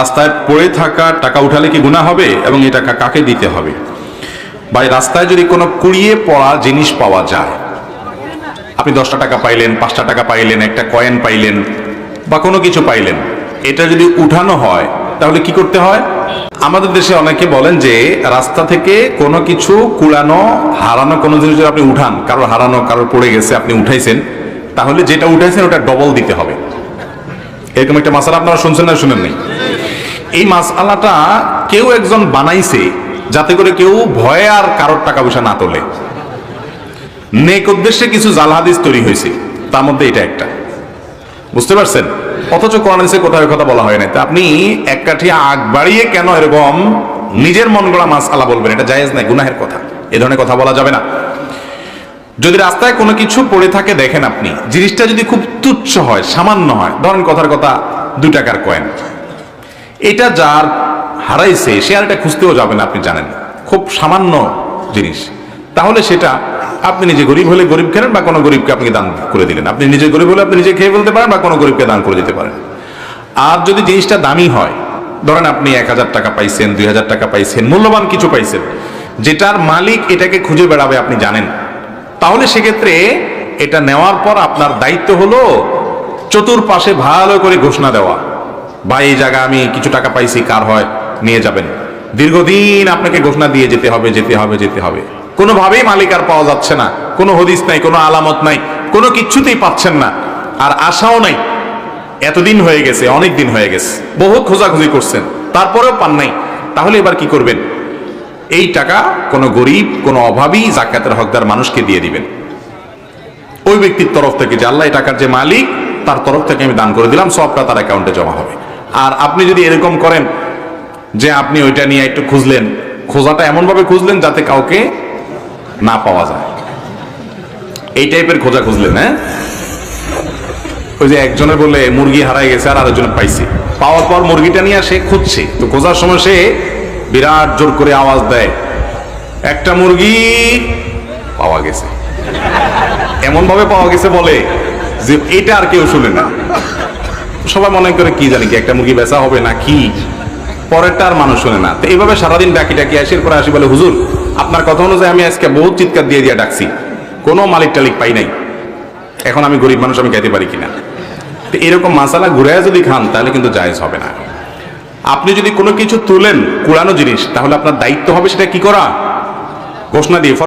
রাস্তায় পড়ে থাকা টাকা উঠালে কি গুনাহ হবে এবং এই টাকা কাকে দিতে হবে? ভাই, রাস্তায় যদি কোনো কুড়িয়ে পড়া জিনিস পাওয়া যায়, আপনি 10টা টাকা পাইলেন, 5টা টাকা পাইলেন, একটা কয়েন পাইলেন বা কোনো কিছু পাইলেন, এটা যদি উঠানো হয় তাহলে কি করতে হয়? আমাদের দেশে অনেকে বলেন যে রাস্তা থেকে কোনো কিছু কুড়ানো, হারানো কোনো জিনিস যদি আপনি উঠান, কারোর হারানো, কারোর পড়ে গেছে, আপনি উঠাইছেন, তাহলে যেটা উঠাইছেন ওটা ডবল দিতে হবে। এরকম একটা মাসালা আপনারা শুনছেন না শুনেন নাই? এই মাসালাটা কেউ একজন বানাইছে যাতে করে কেউ ভয়ে আর কারোর টাকা পয়সা না তোলে। নেক উদ্দেশ্যে কিছু জাল হাদিস তৈরি হয়েছে, তার মধ্যে এটা একটা, বুঝতে পারছেন? অথচ কোরআন হাদিসে কোথাও কথা বলা হয় না। তা আপনি এক কাঠি আগ বাড়িয়ে কেন এরকম নিজের মন গড়া মাসআলা বলবেন? এটা জায়েজ নাই, গুনাহের কথা। এ ধরনের কথা বলা যাবে না। যদি রাস্তায় কোনো কিছু পড়ে থাকে দেখেন আপনি, জিনিসটা যদি খুব তুচ্ছ হয়, সামান্য হয়, ধরেন কথার কথা 2 টাকার কয়েন, এটা যার হারাইছে সে আর এটা খুঁজতেও যাবে না, আপনি জানেন, খুব সামান্য জিনিস, তাহলে সেটা আপনি নিজে গরিব হলে গরিব খেলেন বা কোনো গরিবকে আপনি দান করে দিলেন। আপনি নিজে গরিব হলে আপনি নিজে খেয়ে ফেলতে পারেন বা কোনো গরিবকে দান করে দিতে পারেন। আর যদি জিনিসটা দামি হয়, ধরেন আপনি 1000 টাকা পাইছেন, 2000 টাকা পাইছেন, মূল্যবান কিছু পাইছেন, যেটার মালিক এটাকে খুঁজে বেড়াবে আপনি জানেন, তাহলে সেক্ষেত্রে এটা নেওয়ার পর আপনার দায়িত্ব হলো চতুর্পাশে ভালো করে ঘোষণা দেওয়া, বা এই জায়গা আমি কিছু টাকা পাইছি, কার হয় নিয়ে যাবেন। দীর্ঘদিন আপনাকে ঘোষণা দিয়ে যেতে হবে, যেতে হবে, যেতে হবে। কোনোভাবেই মালিক আর পাওয়া যাচ্ছে না, কোনো হদিস নাই, কোনো আলামত নাই, কোনো কিচ্ছুতেই পাচ্ছেন না, আর আশাও নাই। এতদিন হয়ে গেছে, অনেক দিন হয়ে গেছে, বহু খোঁজাখুঁজি করছেন, তারপরেও পান নাই। তাহলে এবার কি করবেন? এই টাকা কোনো গরিব, কোনো অভাবী, যাকাতের হকদার মানুষকে দিয়ে দিবেন, ওই ব্যক্তির তরফ থেকে, যে আল্লাহ এই টাকার যে মালিক, তার তরফ থেকে আমি দান করে দিলাম, সবটা তার অ্যাকাউন্টে জমা হবে। আর আপনি যদি এরকম করেন যে আপনি ওইটা নিয়ে একটু খুঁজলেন, খোঁজাটা এমন ভাবে খুঁজলেন যাতে কাউকে না পাওয়া যায়, এই টাইপের খোঁজা খুঁজলেন, হ্যাঁ? ওই যে একজনের বলে মুরগি হারাই গেছে আর আরেকজনের পাইছে, পাওয়ার পর মুরগিটা নিয়ে সে খুঁজছে, তো খোঁজার সময় সে বিরাট জোর করে আওয়াজ দেয়, একটা মুরগি পাওয়া গেছে, এমন ভাবে পাওয়া গেছে বলে যে এটা আর কেউ শুনে না। সবাই মনে করে কি জানি কি একটা মুরগি বেচা হবে না কি, পরেরটা আর মানুষ শুনে না। তো এইভাবে সারাদিন ডাকি ডাকি আসির পরে আসি বলে, হুজুর আপনার কথা অনুযায়ী আমি আজকে বহুত চিৎকার দিয়ে দিয়ে ডাকছি, কোনো মালিক টালিক পাই নাই, এখন আমি গরিব মানুষ, আমি খাইতে পারি কিনা। তো এরকম মাসালা ঘুরে যদি খান তাহলে কিন্তু জায়েজ হবে না। আপনি যদি কোনো কিছু তুলেন কুড়ানো জিনিস, তাহলে আপনার দায়িত্ব হবে সেটা কি করা, ঘোষণা দিয়ে।